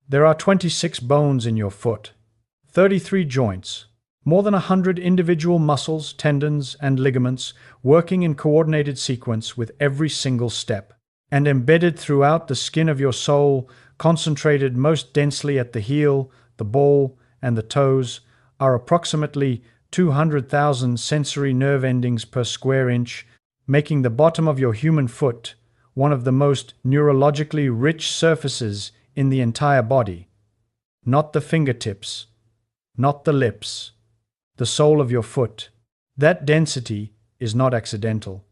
There are 26 bones in your foot, 33 joints, more than 100 individual muscles, tendons, and ligaments working in coordinated sequence with every single step. And embedded throughout the skin of your sole, concentrated most densely at the heel, the ball, and the toes, are approximately 200,000 sensory nerve endings per square inch, making the bottom of your human foot one of the most neurologically rich surfaces in the entire body. Not the fingertips, not the lips, the sole of your foot. That density is not accidental.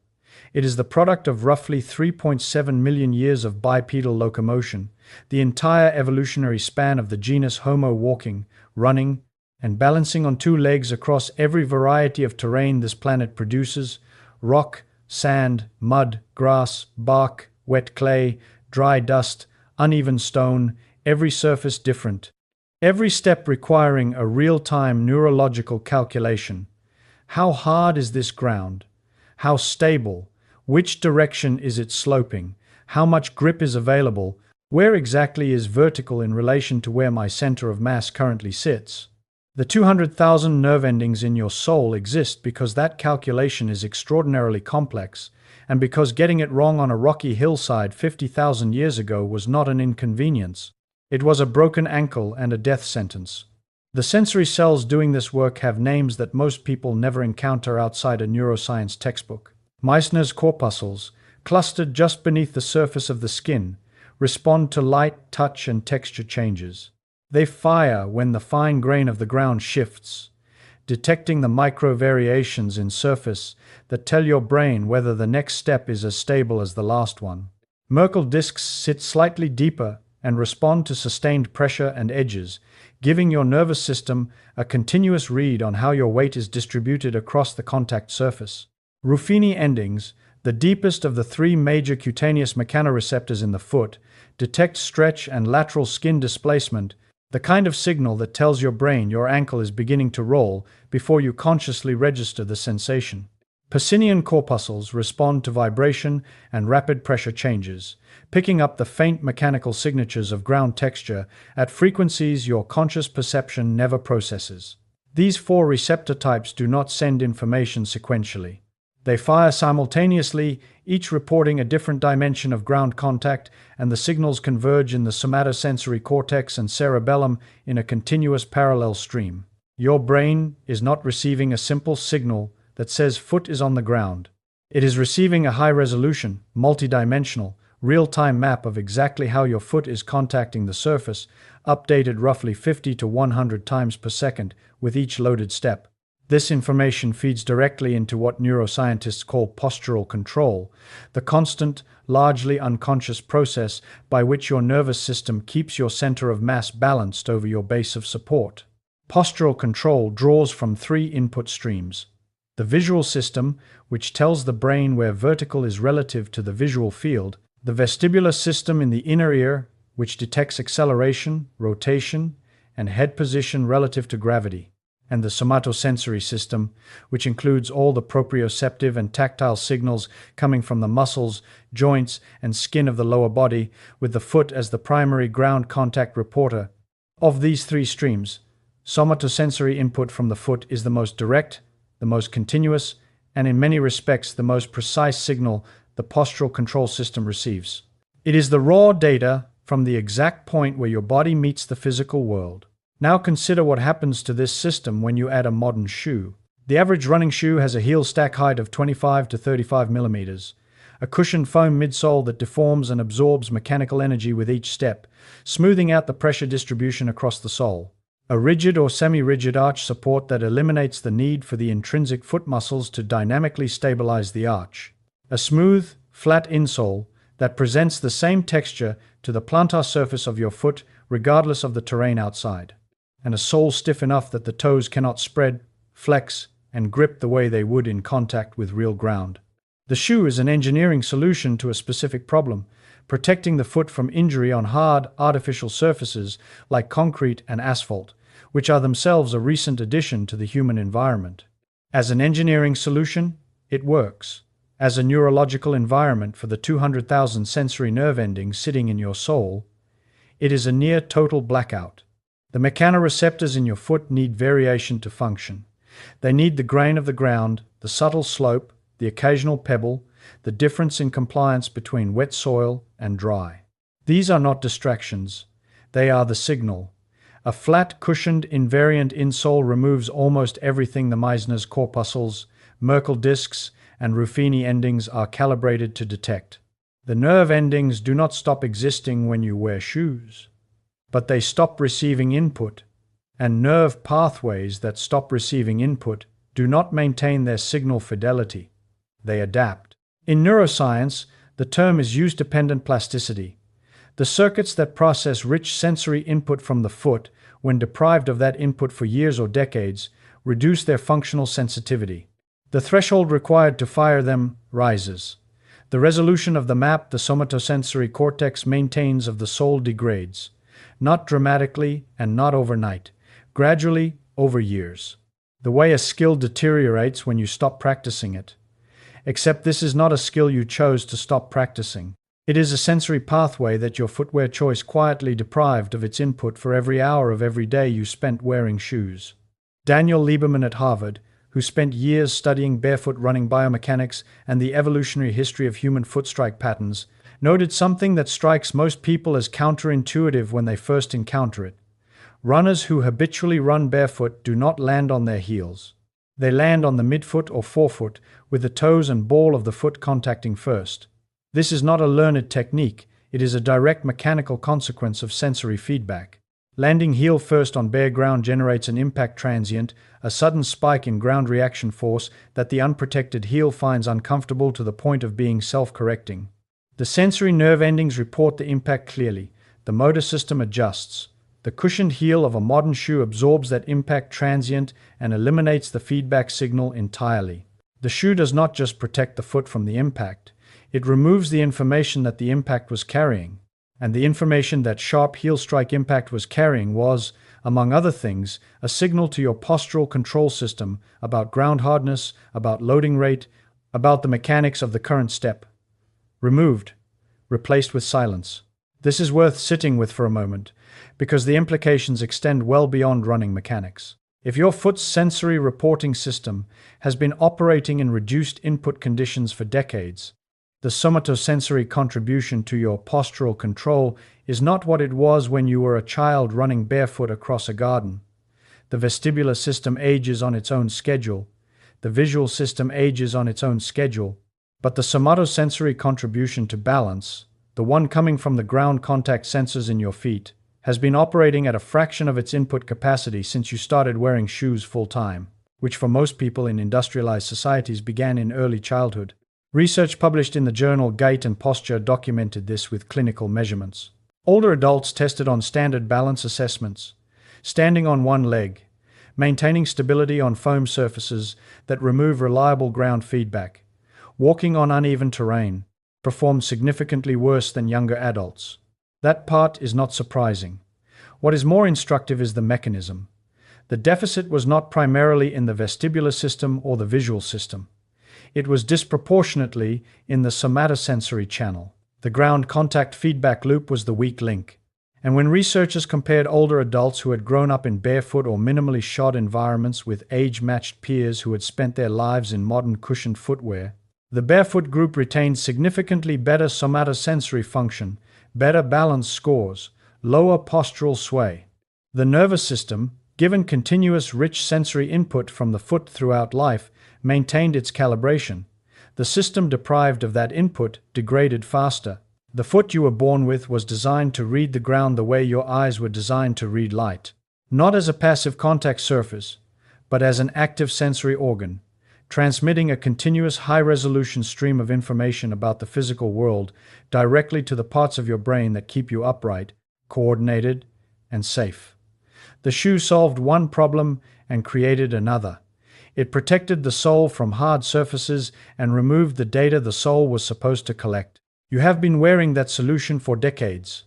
It is the product of roughly 3.7 million years of bipedal locomotion, the entire evolutionary span of the genus Homo walking, running, and balancing on two legs across every variety of terrain this planet produces: rock, sand, mud, grass, bark, wet clay, dry dust, uneven stone, every surface different. Every step requiring a real-time neurological calculation. How hard is this ground? How stable? Which direction is it sloping? How much grip is available? Where exactly is vertical in relation to where my center of mass currently sits? The 200,000 nerve endings in your sole exist because that calculation is extraordinarily complex, and because getting it wrong on a rocky hillside 50,000 years ago was not an inconvenience. It was a broken ankle and a death sentence. The sensory cells doing this work have names that most people never encounter outside a neuroscience textbook. Meissner's corpuscles, clustered just beneath the surface of the skin, respond to light, touch, and texture changes. They fire when the fine grain of the ground shifts, detecting the micro variations in surface that tell your brain whether the next step is as stable as the last one. Merkel discs sit slightly deeper and respond to sustained pressure and edges, giving your nervous system a continuous read on how your weight is distributed across the contact surface. Ruffini endings, the deepest of the three major cutaneous mechanoreceptors in the foot, detect stretch and lateral skin displacement, the kind of signal that tells your brain your ankle is beginning to roll before you consciously register the sensation. Pacinian corpuscles respond to vibration and rapid pressure changes, picking up the faint mechanical signatures of ground texture at frequencies your conscious perception never processes. These four receptor types do not send information sequentially. They fire simultaneously, each reporting a different dimension of ground contact, and the signals converge in the somatosensory cortex and cerebellum in a continuous parallel stream. Your brain is not receiving a simple signal that says foot is on the ground. It is receiving a high-resolution, multidimensional, real-time map of exactly how your foot is contacting the surface, updated roughly 50 to 100 times per second with each loaded step. This information feeds directly into what neuroscientists call postural control, the constant, largely unconscious process by which your nervous system keeps your center of mass balanced over your base of support. Postural control draws from three input streams: the visual system, which tells the brain where vertical is relative to the visual field; the vestibular system in the inner ear, which detects acceleration, rotation, and head position relative to gravity; and the somatosensory system, which includes all the proprioceptive and tactile signals coming from the muscles, joints, and skin of the lower body, with the foot as the primary ground contact reporter. Of these three streams, somatosensory input from the foot is the most direct, the most continuous, and in many respects the most precise signal the postural control system receives. It is the raw data from the exact point where your body meets the physical world. Now consider what happens to this system when you add a modern shoe. The average running shoe has a heel stack height of 25 to 35 millimeters, a cushioned foam midsole that deforms and absorbs mechanical energy with each step, smoothing out the pressure distribution across the sole. A rigid or semi-rigid arch support that eliminates the need for the intrinsic foot muscles to dynamically stabilize the arch. A smooth, flat insole that presents the same texture to the plantar surface of your foot regardless of the terrain outside. And a sole stiff enough that the toes cannot spread, flex, and grip the way they would in contact with real ground. The shoe is an engineering solution to a specific problem, protecting the foot from injury on hard, artificial surfaces like concrete and asphalt, which are themselves a recent addition to the human environment. As an engineering solution, it works. As a neurological environment for the 200,000 sensory nerve endings sitting in your sole, It is a near total blackout. The mechanoreceptors in your foot need variation to function. They need the grain of the ground, the subtle slope, the occasional pebble, the difference in compliance between wet soil and dry. These are not distractions. They are the signal. A flat, cushioned, invariant insole removes almost everything the Meissner's corpuscles, Merkel discs, and Ruffini endings are calibrated to detect. The nerve endings do not stop existing when you wear shoes, but they stop receiving input, and nerve pathways that stop receiving input do not maintain their signal fidelity. They adapt. In neuroscience, the term is use-dependent plasticity. The circuits that process rich sensory input from the foot, when deprived of that input for years or decades, reduce their functional sensitivity. The threshold required to fire them rises. The resolution of the map the somatosensory cortex maintains of the soul degrades, not dramatically and not overnight, gradually over years. The way a skill deteriorates when you stop practicing it. Except this is not a skill you chose to stop practicing. It is a sensory pathway that your footwear choice quietly deprived of its input for every hour of every day you spent wearing shoes. Daniel Lieberman at Harvard, who spent years studying barefoot running biomechanics and the evolutionary history of human foot strike patterns, noted something that strikes most people as counterintuitive when they first encounter it. Runners who habitually run barefoot do not land on their heels. They land on the midfoot or forefoot, with the toes and ball of the foot contacting first. This is not a learned technique, it is a direct mechanical consequence of sensory feedback. Landing heel first on bare ground generates an impact transient, a sudden spike in ground reaction force that the unprotected heel finds uncomfortable to the point of being self-correcting. The sensory nerve endings report the impact clearly. The motor system adjusts. The cushioned heel of a modern shoe absorbs that impact transient and eliminates the feedback signal entirely. The shoe does not just protect the foot from the impact, it removes the information that the impact was carrying. And the information that sharp heel strike impact was carrying was, among other things, a signal to your postural control system about ground hardness, about loading rate, about the mechanics of the current step. Removed, replaced with silence. This is worth sitting with for a moment, because the implications extend well beyond running mechanics. If your foot's sensory reporting system has been operating in reduced input conditions for decades, the somatosensory contribution to your postural control is not what it was when you were a child running barefoot across a garden. The vestibular system ages on its own schedule. The visual system ages on its own schedule. But the somatosensory contribution to balance, the one coming from the ground contact sensors in your feet, has been operating at a fraction of its input capacity since you started wearing shoes full-time, which for most people in industrialized societies began in early childhood. Research published in the journal Gait and Posture documented this with clinical measurements. Older adults tested on standard balance assessments, standing on one leg, maintaining stability on foam surfaces that remove reliable ground feedback, walking on uneven terrain, performed significantly worse than younger adults. That part is not surprising. What is more instructive is the mechanism. The deficit was not primarily in the vestibular system or the visual system. It was disproportionately in the somatosensory channel. The ground contact feedback loop was the weak link. And when researchers compared older adults who had grown up in barefoot or minimally shod environments with age-matched peers who had spent their lives in modern cushioned footwear, the barefoot group retained significantly better somatosensory function, better balance scores, lower postural sway. The nervous system, given continuous rich sensory input from the foot throughout life, maintained its calibration. The system deprived of that input degraded faster. The foot you were born with was designed to read the ground the way your eyes were designed to read light. Not as a passive contact surface, but as an active sensory organ, transmitting a continuous high-resolution stream of information about the physical world directly to the parts of your brain that keep you upright, coordinated, and safe. The shoe solved one problem and created another. It protected the sole from hard surfaces and removed the data the sole was supposed to collect. You have been wearing that solution for decades.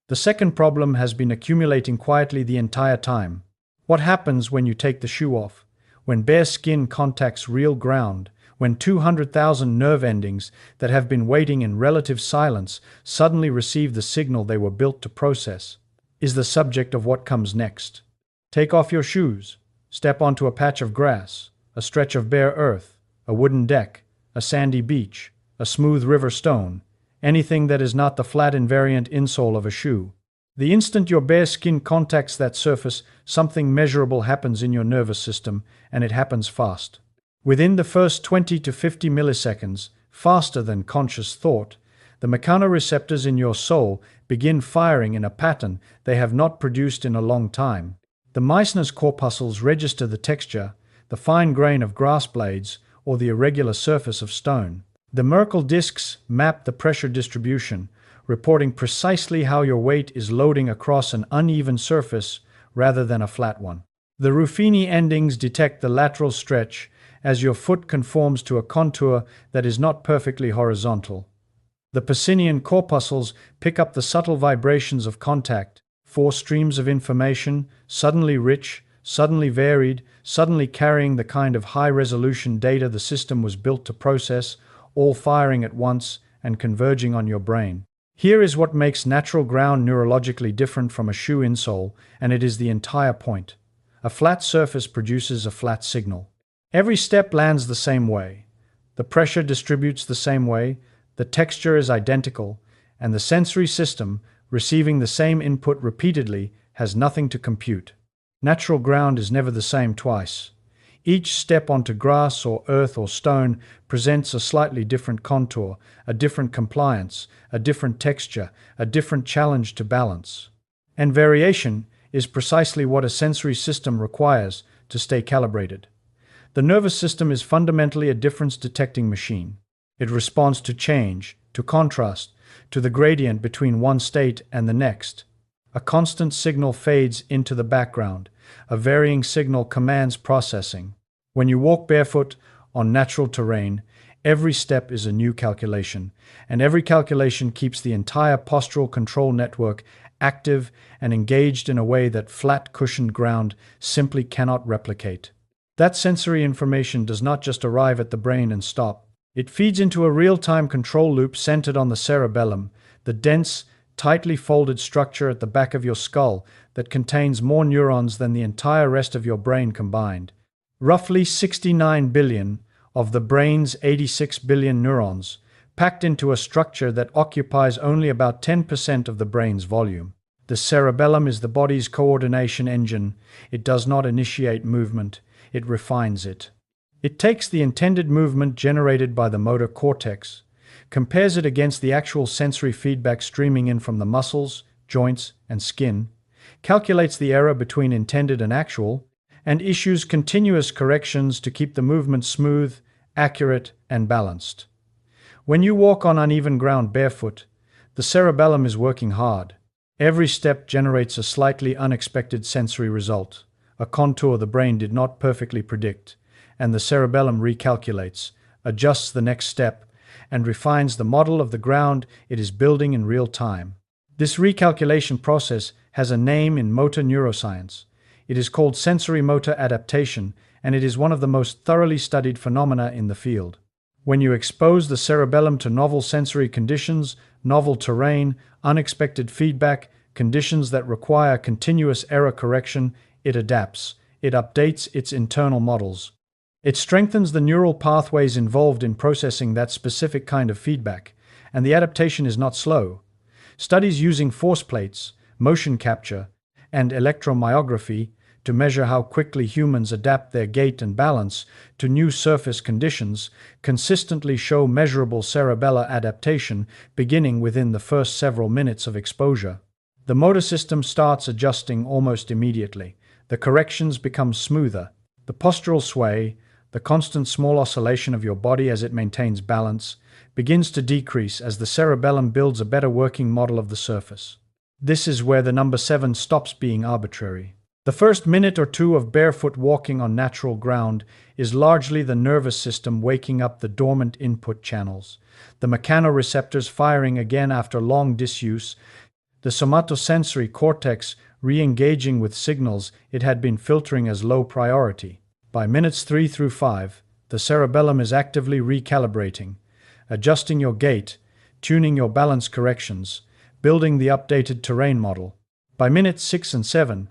The second problem has been accumulating quietly the entire time. What happens when you take the shoe off? When bare skin contacts real ground, when 200,000 nerve endings that have been waiting in relative silence suddenly receive the signal they were built to process, is the subject of what comes next. Take off your shoes, step onto a patch of grass, a stretch of bare earth, a wooden deck, a sandy beach, a smooth river stone, anything that is not the flat invariant insole of a shoe. The instant your bare skin contacts that surface, something measurable happens in your nervous system, and it happens fast. Within the first 20 to 50 milliseconds, faster than conscious thought, the mechanoreceptors in your soul begin firing in a pattern they have not produced in a long time. The Meissner's corpuscles register the texture, the fine grain of grass blades, or the irregular surface of stone. The Merkel discs map the pressure distribution, reporting precisely how your weight is loading across an uneven surface rather than a flat one. The Ruffini endings detect the lateral stretch as your foot conforms to a contour that is not perfectly horizontal. The Pacinian corpuscles pick up the subtle vibrations of contact, four streams of information, suddenly rich, suddenly varied, suddenly carrying the kind of high-resolution data the system was built to process, all firing at once and converging on your brain. Here is what makes natural ground neurologically different from a shoe insole, and it is the entire point. A flat surface produces a flat signal. Every step lands the same way. The pressure distributes the same way, the texture is identical, and the sensory system, receiving the same input repeatedly, has nothing to compute. Natural ground is never the same twice. Each step onto grass or earth or stone presents a slightly different contour, a different compliance, a different texture, a different challenge to balance. And variation is precisely what a sensory system requires to stay calibrated. The nervous system is fundamentally a difference-detecting machine. It responds to change, to contrast, to the gradient between one state and the next. A constant signal fades into the background. A varying signal commands processing. When you walk barefoot on natural terrain, every step is a new calculation, and every calculation keeps the entire postural control network active and engaged in a way that flat, cushioned ground simply cannot replicate. That sensory information does not just arrive at the brain and stop. It feeds into a real-time control loop centered on the cerebellum, the dense, tightly folded structure at the back of your skull that contains more neurons than the entire rest of your brain combined. Roughly 69 billion of the brain's 86 billion neurons, packed into a structure that occupies only about 10% of the brain's volume. The cerebellum is the body's coordination engine. It does not initiate movement, it refines it. It takes the intended movement generated by the motor cortex, compares it against the actual sensory feedback streaming in from the muscles, joints, and skin, calculates the error between intended and actual, and issues continuous corrections to keep the movement smooth, accurate, and balanced. When you walk on uneven ground barefoot, the cerebellum is working hard. Every step generates a slightly unexpected sensory result, a contour the brain did not perfectly predict, and the cerebellum recalculates, adjusts the next step, and refines the model of the ground it is building in real time. This recalculation process has a name in motor neuroscience. It is called sensory-motor adaptation, and it is one of the most thoroughly studied phenomena in the field. When you expose the cerebellum to novel sensory conditions, novel terrain, unexpected feedback, conditions that require continuous error correction, it adapts. It updates its internal models. It strengthens the neural pathways involved in processing that specific kind of feedback, and the adaptation is not slow. Studies using force plates, motion capture, and electromyography to measure how quickly humans adapt their gait and balance to new surface conditions consistently show measurable cerebellar adaptation beginning within the first several minutes of exposure. The motor system starts adjusting almost immediately. The corrections become smoother. The postural sway, the constant small oscillation of your body as it maintains balance, begins to decrease as the cerebellum builds a better working model of the surface. This is where the number 7 stops being arbitrary. The first minute or two of barefoot walking on natural ground is largely the nervous system waking up the dormant input channels, the mechanoreceptors firing again after long disuse, the somatosensory cortex re-engaging with signals it had been filtering as low priority. By minutes 3 through 5, The cerebellum is actively recalibrating, adjusting your gait, tuning your balance corrections, building the updated terrain model. By minutes 6 and 7,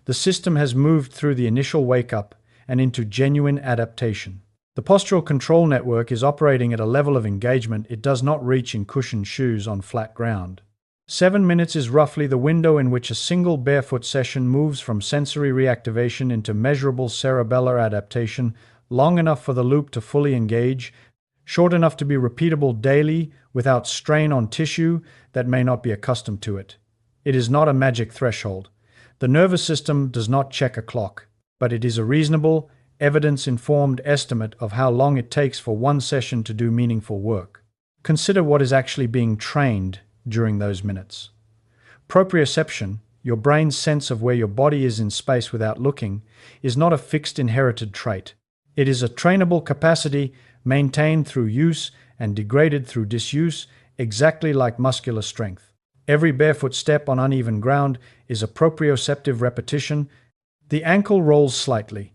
the system has moved through the initial wake-up and into genuine adaptation. The postural control network is operating at a level of engagement it does not reach in cushioned shoes on flat ground. 7 minutes is roughly the window in which a single barefoot session moves from sensory reactivation into measurable cerebellar adaptation, long enough for the loop to fully engage, short enough to be repeatable daily without strain on tissue that may not be accustomed to it. It is not a magic threshold. The nervous system does not check a clock, but it is a reasonable, evidence-informed estimate of how long it takes for one session to do meaningful work. Consider what is actually being trained during those minutes. Proprioception, your brain's sense of where your body is in space without looking, is not a fixed inherited trait. It is a trainable capacity maintained through use and degraded through disuse, exactly like muscular strength. Every barefoot step on uneven ground is a proprioceptive repetition. The ankle rolls slightly.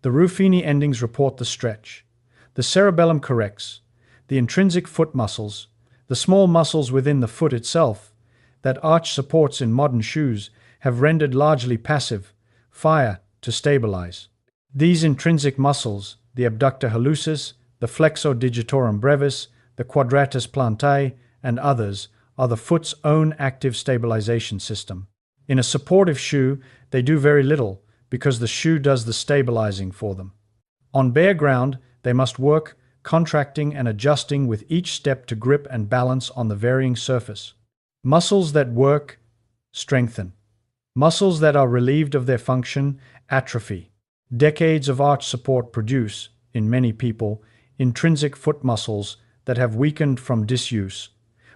The Ruffini endings report the stretch. The cerebellum corrects. The intrinsic foot muscles, the small muscles within the foot itself, that arch supports in modern shoes, have rendered largely passive, fire to stabilize. These intrinsic muscles, the abductor hallucis, the flexor digitorum brevis, the quadratus plantae, and others, are the foot's own active stabilization system. In a supportive shoe, they do very little because the shoe does the stabilizing for them. On bare ground, they must work, contracting and adjusting with each step to grip and balance on the varying surface. Muscles that work strengthen. Muscles that are relieved of their function atrophy. Decades of arch support produce, in many people, intrinsic foot muscles that have weakened from disuse,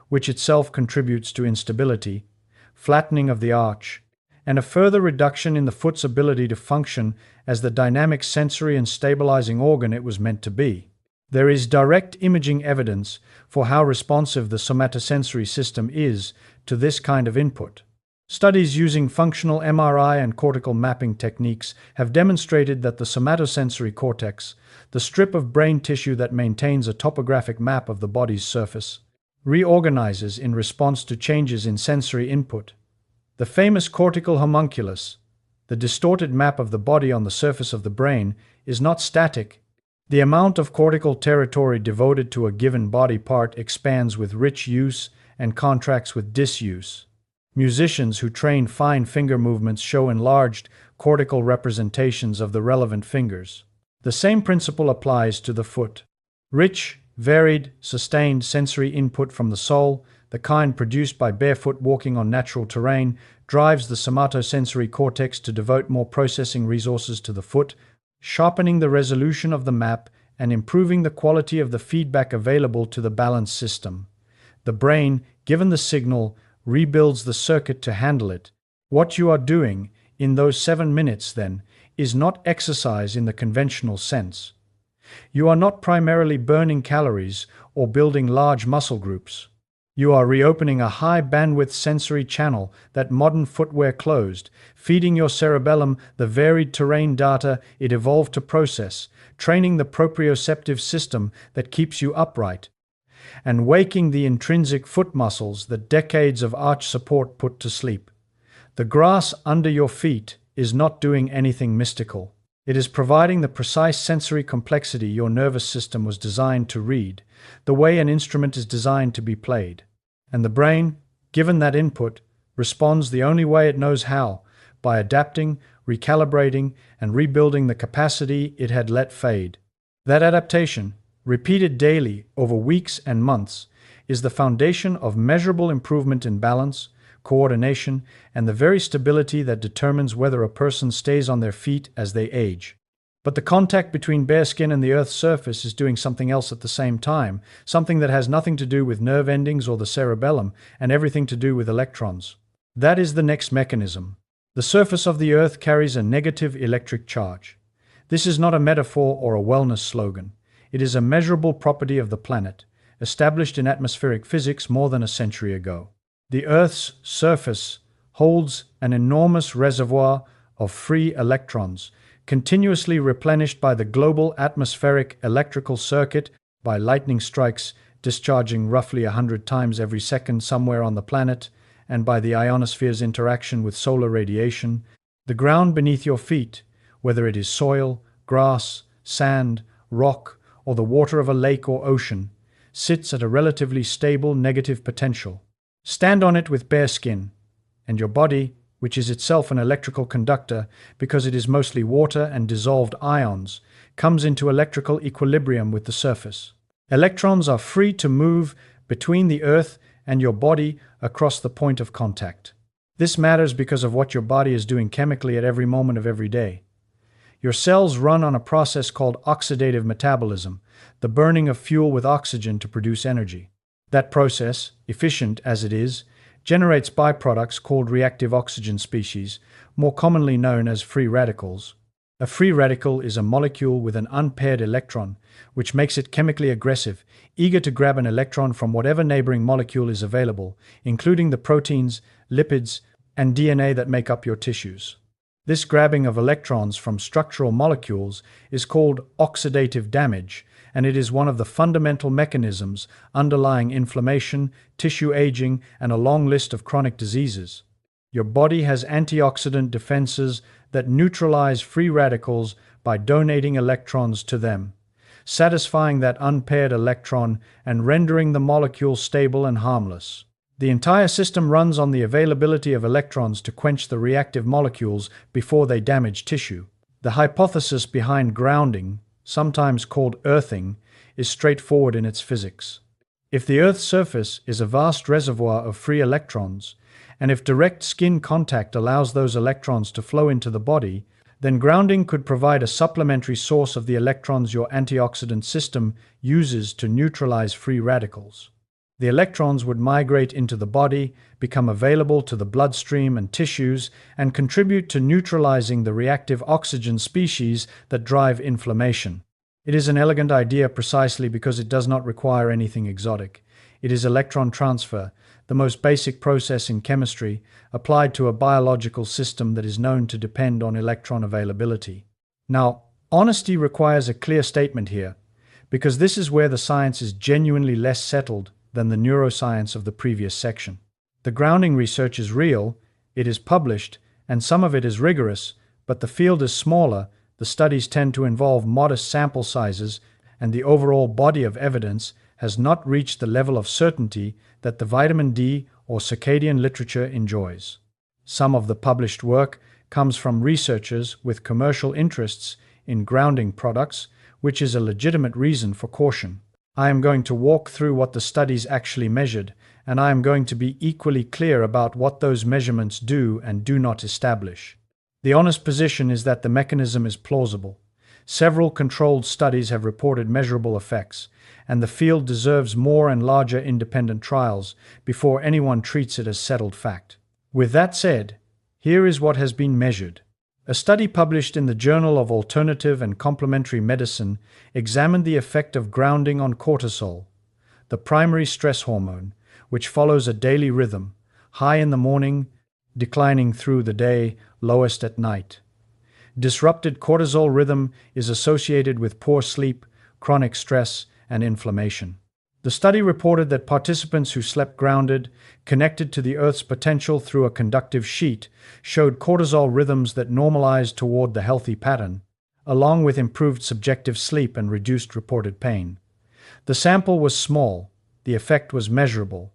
which itself contributes to instability, flattening of the arch, and a further reduction in the foot's ability to function as the dynamic sensory and stabilizing organ it was meant to be. There is direct imaging evidence for how responsive the somatosensory system is to this kind of input. Studies using functional MRI and cortical mapping techniques have demonstrated that the somatosensory cortex, the strip of brain tissue that maintains a topographic map of the body's surface, reorganizes in response to changes in sensory input. The famous cortical homunculus, the distorted map of the body on the surface of the brain, is not static. The amount of cortical territory devoted to a given body part expands with rich use and contracts with disuse. Musicians who train fine finger movements show enlarged cortical representations of the relevant fingers. The same principle applies to the foot. Rich, varied, sustained sensory input from the sole, the kind produced by barefoot walking on natural terrain, drives the somatosensory cortex to devote more processing resources to the foot, sharpening the resolution of the map and improving the quality of the feedback available to the balance system. The brain, given the signal, rebuilds the circuit to handle it. What you are doing in those 7 minutes, then, is not exercise in the conventional sense. You are not primarily burning calories or building large muscle groups. You are reopening a high-bandwidth sensory channel that modern footwear closed, feeding your cerebellum the varied terrain data it evolved to process, training the proprioceptive system that keeps you upright, and waking the intrinsic foot muscles that decades of arch support put to sleep. The grass under your feet is not doing anything mystical. It is providing the precise sensory complexity your nervous system was designed to read, the way an instrument is designed to be played. And the brain, given that input, responds the only way it knows how, by adapting, recalibrating, and rebuilding the capacity it had let fade. That adaptation, repeated daily over weeks and months, is the foundation of measurable improvement in balance, coordination, and the very stability that determines whether a person stays on their feet as they age. But the contact between bare skin and the Earth's surface is doing something else at the same time, something that has nothing to do with nerve endings or the cerebellum, and everything to do with electrons. That is the next mechanism. The surface of the Earth carries a negative electric charge. This is not a metaphor or a wellness slogan. It is a measurable property of the planet, established in atmospheric physics more than a century ago. The Earth's surface holds an enormous reservoir of free electrons, continuously replenished by the global atmospheric electrical circuit, by lightning strikes discharging roughly 100 times every second somewhere on the planet, and by the ionosphere's interaction with solar radiation. The ground beneath your feet, whether it is soil, grass, sand, rock, or the water of a lake or ocean, sits at a relatively stable negative potential. Stand on it with bare skin, and your body, which is itself an electrical conductor because it is mostly water and dissolved ions, comes into electrical equilibrium with the surface. Electrons are free to move between the Earth and your body across the point of contact. This matters because of what your body is doing chemically at every moment of every day. Your cells run on a process called oxidative metabolism, the burning of fuel with oxygen to produce energy. That process, efficient as it is, generates byproducts called reactive oxygen species, more commonly known as free radicals. A free radical is a molecule with an unpaired electron, which makes it chemically aggressive, eager to grab an electron from whatever neighboring molecule is available, including the proteins, lipids, and DNA that make up your tissues. This grabbing of electrons from structural molecules is called oxidative damage, and it is one of the fundamental mechanisms underlying inflammation, tissue aging, and a long list of chronic diseases. Your body has antioxidant defenses that neutralize free radicals by donating electrons to them, satisfying that unpaired electron and rendering the molecule stable and harmless. The entire system runs on the availability of electrons to quench the reactive molecules before they damage tissue. The hypothesis behind grounding, sometimes called earthing, is straightforward in its physics. If the Earth's surface is a vast reservoir of free electrons, and if direct skin contact allows those electrons to flow into the body, then grounding could provide a supplementary source of the electrons your antioxidant system uses to neutralize free radicals. The electrons would migrate into the body, become available to the bloodstream and tissues, and contribute to neutralizing the reactive oxygen species that drive inflammation. It is an elegant idea precisely because it does not require anything exotic. It is electron transfer, the most basic process in chemistry, applied to a biological system that is known to depend on electron availability. Now, honesty requires a clear statement here, because this is where the science is genuinely less settled than the neuroscience of the previous section. The grounding research is real, it is published, and some of it is rigorous, but the field is smaller, the studies tend to involve modest sample sizes, and the overall body of evidence has not reached the level of certainty that the vitamin D or circadian literature enjoys. Some of the published work comes from researchers with commercial interests in grounding products, which is a legitimate reason for caution. I am going to walk through what the studies actually measured, and I am going to be equally clear about what those measurements do and do not establish. The honest position is that the mechanism is plausible. Several controlled studies have reported measurable effects, and the field deserves more and larger independent trials before anyone treats it as settled fact. With that said, here is what has been measured. A study published in the Journal of Alternative and Complementary Medicine examined the effect of grounding on cortisol, the primary stress hormone, which follows a daily rhythm, high in the morning, declining through the day, lowest at night. Disrupted cortisol rhythm is associated with poor sleep, chronic stress, and inflammation. The study reported that participants who slept grounded, connected to the Earth's potential through a conductive sheet, showed cortisol rhythms that normalized toward the healthy pattern, along with improved subjective sleep and reduced reported pain. The sample was small. The effect was measurable.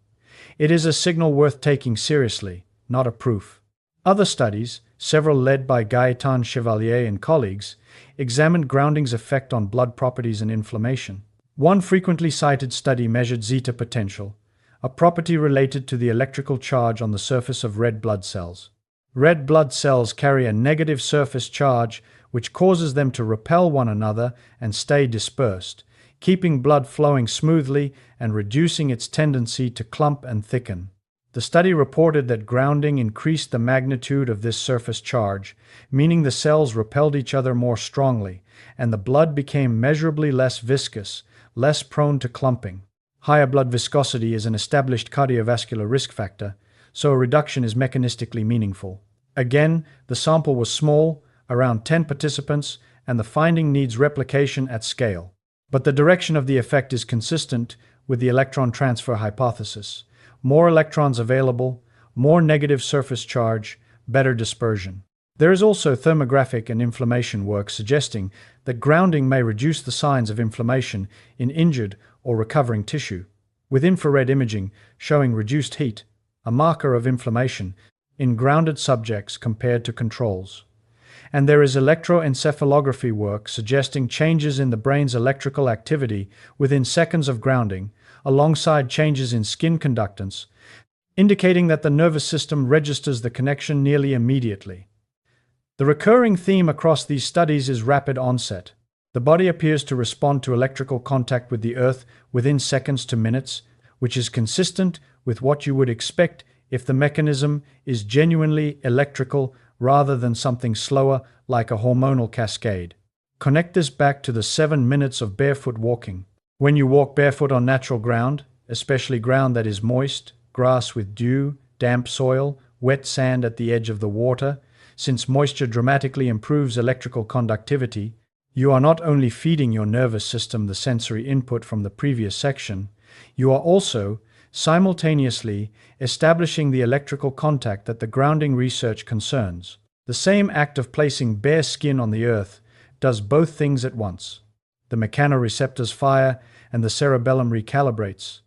It is a signal worth taking seriously, not a proof. Other studies, several led by Gaëtan Chevalier and colleagues, examined grounding's effect on blood properties and inflammation. One frequently cited study measured zeta potential, a property related to the electrical charge on the surface of red blood cells. Red blood cells carry a negative surface charge which causes them to repel one another and stay dispersed, keeping blood flowing smoothly and reducing its tendency to clump and thicken. The study reported that grounding increased the magnitude of this surface charge, meaning the cells repelled each other more strongly, and the blood became measurably less viscous, less prone to clumping. Higher blood viscosity is an established cardiovascular risk factor, so a reduction is mechanistically meaningful. Again, the sample was small, around 10 participants, and the finding needs replication at scale. But the direction of the effect is consistent with the electron transfer hypothesis. More electrons available, more negative surface charge, better dispersion. There is also thermographic and inflammation work suggesting that grounding may reduce the signs of inflammation in injured or recovering tissue, with infrared imaging showing reduced heat, a marker of inflammation, in grounded subjects compared to controls. And there is electroencephalography work suggesting changes in the brain's electrical activity within seconds of grounding, alongside changes in skin conductance, indicating that the nervous system registers the connection nearly immediately. The recurring theme across these studies is rapid onset. The body appears to respond to electrical contact with the earth within seconds to minutes, which is consistent with what you would expect if the mechanism is genuinely electrical rather than something slower like a hormonal cascade. Connect this back to the 7 minutes of barefoot walking. When you walk barefoot on natural ground, especially ground that is moist, grass with dew, damp soil, wet sand at the edge of the water, since moisture dramatically improves electrical conductivity, you are not only feeding your nervous system the sensory input from the previous section, you are also simultaneously establishing the electrical contact that the grounding research concerns. The same act of placing bare skin on the earth does both things at once. The mechanoreceptors fire and the cerebellum recalibrates.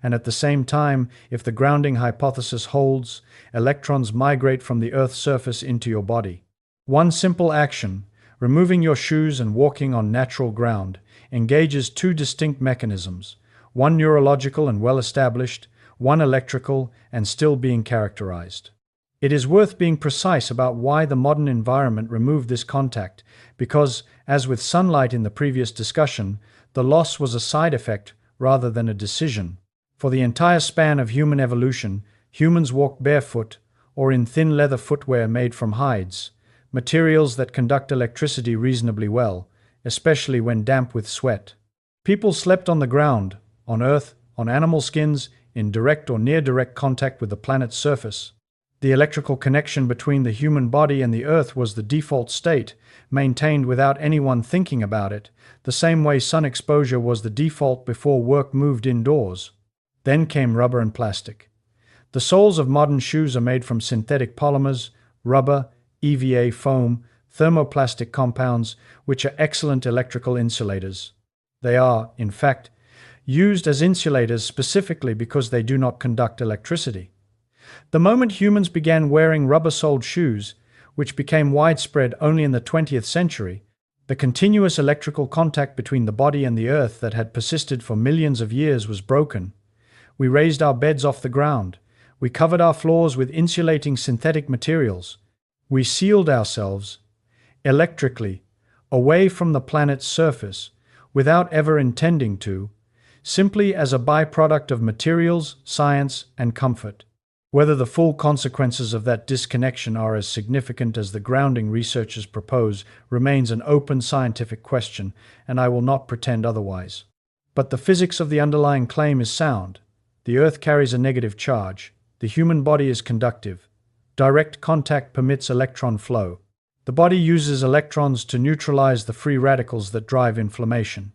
And at the same time, if the grounding hypothesis holds, electrons migrate from the Earth's surface into your body. One simple action, removing your shoes and walking on natural ground, engages two distinct mechanisms, one neurological and well-established, one electrical and still being characterized. It is worth being precise about why the modern environment removed this contact, because, as with sunlight in the previous discussion, the loss was a side effect rather than a decision. For the entire span of human evolution, humans walked barefoot or in thin leather footwear made from hides, materials that conduct electricity reasonably well, especially when damp with sweat. People slept on the ground, on earth, on animal skins, in direct or near-direct contact with the planet's surface. The electrical connection between the human body and the earth was the default state, maintained without anyone thinking about it, the same way sun exposure was the default before work moved indoors. Then came rubber and plastic. The soles of modern shoes are made from synthetic polymers, rubber, EVA foam, thermoplastic compounds, which are excellent electrical insulators. They are, in fact, used as insulators specifically because they do not conduct electricity. The moment humans began wearing rubber-soled shoes, which became widespread only in the 20th century, the continuous electrical contact between the body and the earth that had persisted for millions of years was broken. We raised our beds off the ground. We covered our floors with insulating synthetic materials. We sealed ourselves, electrically, away from the planet's surface, without ever intending to, simply as a byproduct of materials, science, and comfort. Whether the full consequences of that disconnection are as significant as the grounding researchers propose remains an open scientific question, and I will not pretend otherwise. But the physics of the underlying claim is sound. The Earth carries a negative charge. The human body is conductive. Direct contact permits electron flow. The body uses electrons to neutralize the free radicals that drive inflammation.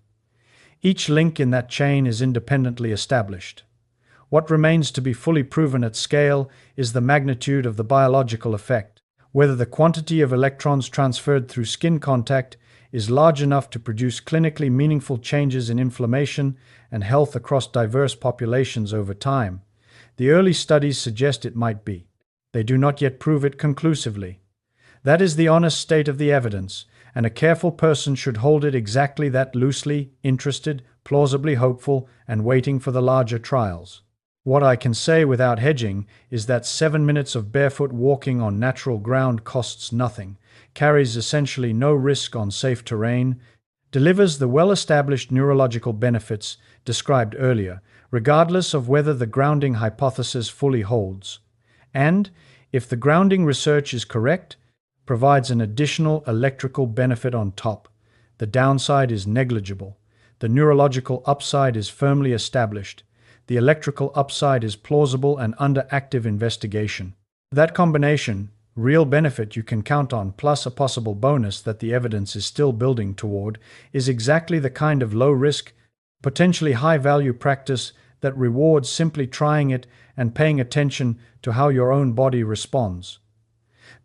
Each link in that chain is independently established. What remains to be fully proven at scale is the magnitude of the biological effect, whether the quantity of electrons transferred through skin contact is large enough to produce clinically meaningful changes in inflammation and health across diverse populations over time. The early studies suggest it might be. They do not yet prove it conclusively. That is the honest state of the evidence, and a careful person should hold it exactly that loosely, interested, plausibly hopeful, and waiting for the larger trials. What I can say without hedging is that 7 minutes of barefoot walking on natural ground costs nothing, carries essentially no risk on safe terrain, delivers the well-established neurological benefits described earlier, regardless of whether the grounding hypothesis fully holds, and, if the grounding research is correct, provides an additional electrical benefit on top. The downside is negligible. The neurological upside is firmly established. The electrical upside is plausible and under active investigation. That combination, real benefit you can count on, plus a possible bonus that the evidence is still building toward, is exactly the kind of low-risk, potentially high-value practice that rewards simply trying it and paying attention to how your own body responds.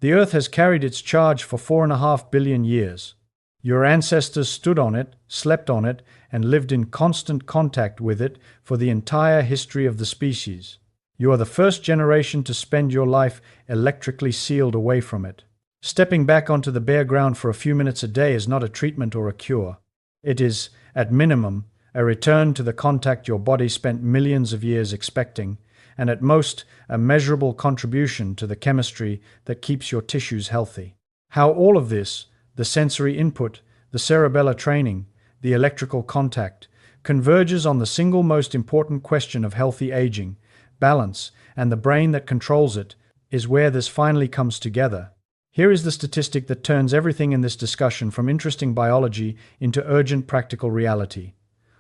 The Earth has carried its charge for 4.5 billion years. Your ancestors stood on it, slept on it, and lived in constant contact with it for the entire history of the species. You are the first generation to spend your life electrically sealed away from it. Stepping back onto the bare ground for a few minutes a day is not a treatment or a cure. It is, at minimum, a return to the contact your body spent millions of years expecting, and at most, a measurable contribution to the chemistry that keeps your tissues healthy. How all of this, the sensory input, the cerebellar training, the electrical contact, converges on the single most important question of healthy aging, balance, and the brain that controls it, is where this finally comes together. Here is the statistic that turns everything in this discussion from interesting biology into urgent practical reality.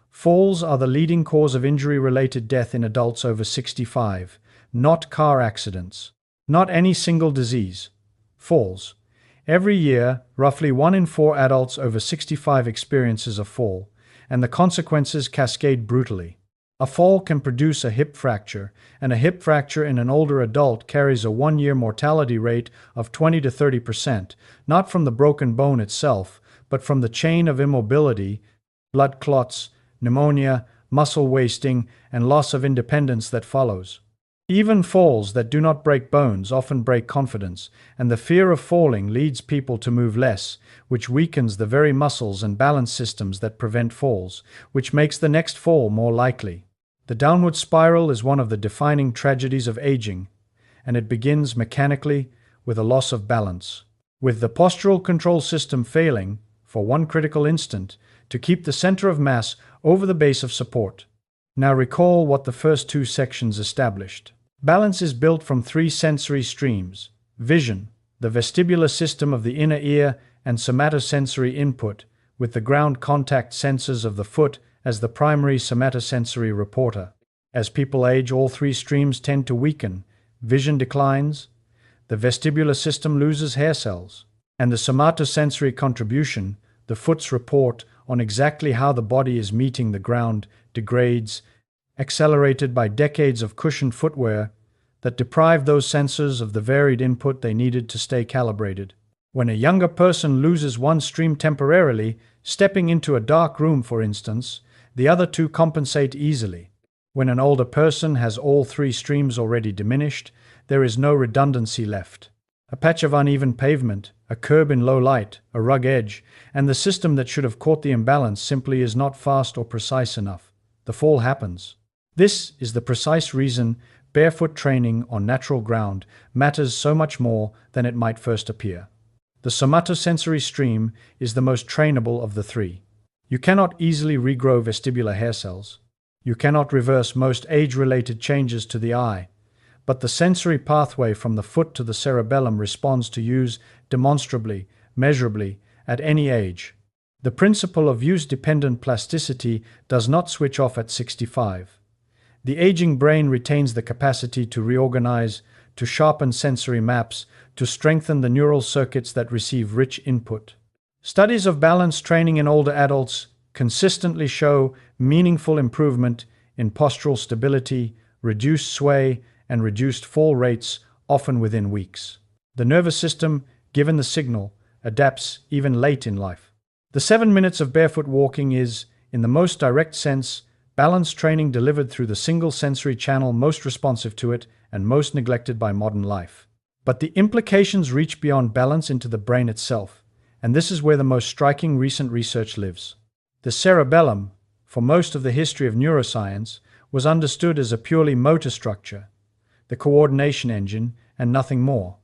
Falls are the leading cause of injury-related death in adults over 65, not car accidents, not any single disease. Falls. Every year, roughly 1 in 4 adults over 65 experiences a fall, and the consequences cascade brutally. A fall can produce a hip fracture, and a hip fracture in an older adult carries a 1-year mortality rate of 20 to 30%, not from the broken bone itself, but from the chain of immobility, blood clots, pneumonia, muscle wasting, and loss of independence that follows. Even falls that do not break bones often break confidence, and the fear of falling leads people to move less, which weakens the very muscles and balance systems that prevent falls, which makes the next fall more likely. The downward spiral is one of the defining tragedies of aging, and it begins mechanically with a loss of balance, with the postural control system failing, for one critical instant, to keep the center of mass over the base of support. Now recall what the first 2 sections established. Balance is built from 3 sensory streams: vision, the vestibular system of the inner ear, and somatosensory input, with the ground contact sensors of the foot as the primary somatosensory reporter. As people age, all 3 streams tend to weaken. Vision declines, the vestibular system loses hair cells, and the somatosensory contribution, the foot's report on exactly how the body is meeting the ground, degrades, accelerated by decades of cushioned footwear that deprive those sensors of the varied input they needed to stay calibrated. When a younger person loses one stream temporarily, stepping into a dark room for instance, the other 2 compensate easily. When an older person has all 3 streams already diminished, there is no redundancy left. A patch of uneven pavement, a curb in low light, a rug edge, and the system that should have caught the imbalance simply is not fast or precise enough. The fall happens. This is the precise reason barefoot training on natural ground matters so much more than it might first appear. The somatosensory stream is the most trainable of the 3. You cannot easily regrow vestibular hair cells. You cannot reverse most age-related changes to the eye. But the sensory pathway from the foot to the cerebellum responds to use demonstrably, measurably, at any age. The principle of use-dependent plasticity does not switch off at 65. The aging brain retains the capacity to reorganize, to sharpen sensory maps, to strengthen the neural circuits that receive rich input. Studies of balance training in older adults consistently show meaningful improvement in postural stability, reduced sway, and reduced fall rates, often within weeks. The nervous system, given the signal, adapts even late in life. The 7 minutes of barefoot walking is, in the most direct sense, balance training delivered through the single sensory channel most responsive to it and most neglected by modern life. But the implications reach beyond balance into the brain itself, and this is where the most striking recent research lives. The cerebellum, for most of the history of neuroscience, was understood as a purely motor structure, the coordination engine, and nothing more.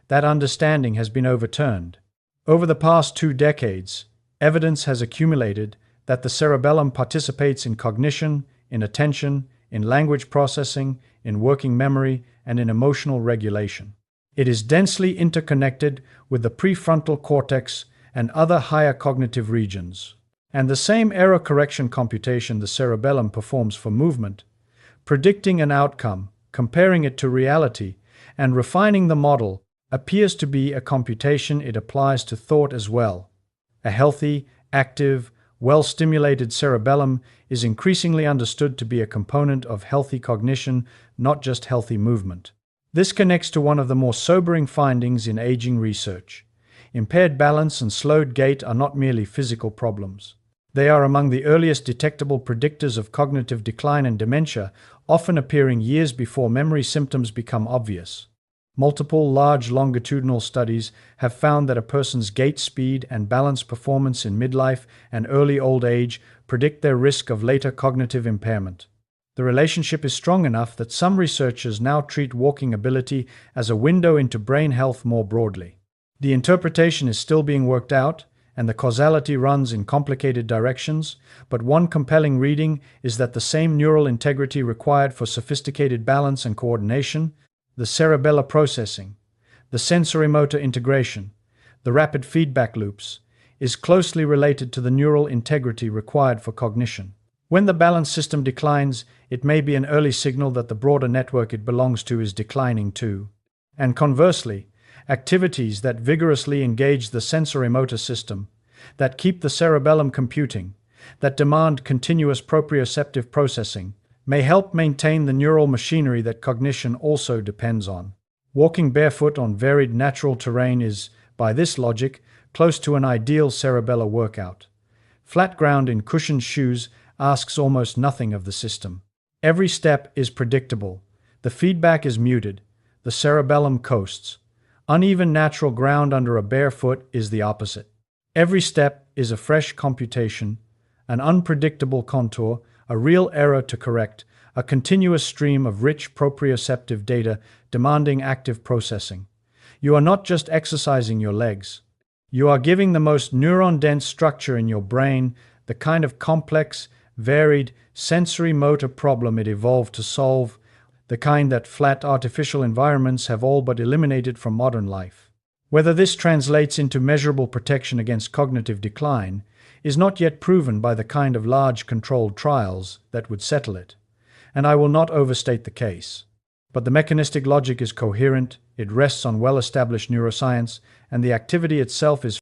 That understanding has been overturned. Over the past 2 decades, evidence has accumulated that the cerebellum participates in cognition, in attention, in language processing, in working memory, and in emotional regulation. It is densely interconnected with the prefrontal cortex and other higher cognitive regions. And the same error correction computation the cerebellum performs for movement, predicting an outcome, comparing it to reality, and refining the model, appears to be a computation, it applies to thought as well. A healthy, active, well-stimulated cerebellum is increasingly understood to be a component of healthy cognition, not just healthy movement. This connects to one of the more sobering findings in aging research. Impaired balance and slowed gait are not merely physical problems. They are among the earliest detectable predictors of cognitive decline and dementia, often appearing years before memory symptoms become obvious. Multiple large longitudinal studies have found that a person's gait speed and balance performance in midlife and early old age predict their risk of later cognitive impairment. The relationship is strong enough that some researchers now treat walking ability as a window into brain health more broadly. The interpretation is still being worked out, and the causality runs in complicated directions, but one compelling reading is that the same neural integrity required for sophisticated balance and coordination, the cerebellar processing, the sensory-motor integration, the rapid feedback loops, is closely related to the neural integrity required for cognition. When the balance system declines, it may be an early signal that the broader network it belongs to is declining too. And conversely, activities that vigorously engage the sensory-motor system, that keep the cerebellum computing, that demand continuous proprioceptive processing, may help maintain the neural machinery that cognition also depends on. Walking barefoot on varied natural terrain is, by this logic, close to an ideal cerebellar workout. Flat ground in cushioned shoes asks almost nothing of the system. Every step is predictable. The feedback is muted. The cerebellum coasts. Uneven natural ground under a bare foot is the opposite. Every step is a fresh computation, an unpredictable contour, a real error to correct, a continuous stream of rich proprioceptive data demanding active processing. You are not just exercising your legs. You are giving the most neuron-dense structure in your brain the kind of complex, varied, sensory-motor problem it evolved to solve, the kind that flat artificial environments have all but eliminated from modern life. Whether this translates into measurable protection against cognitive decline is not yet proven by the kind of large controlled trials that would settle it, and I will not overstate the case. But the mechanistic logic is coherent, it rests on well-established neuroscience, and the activity itself is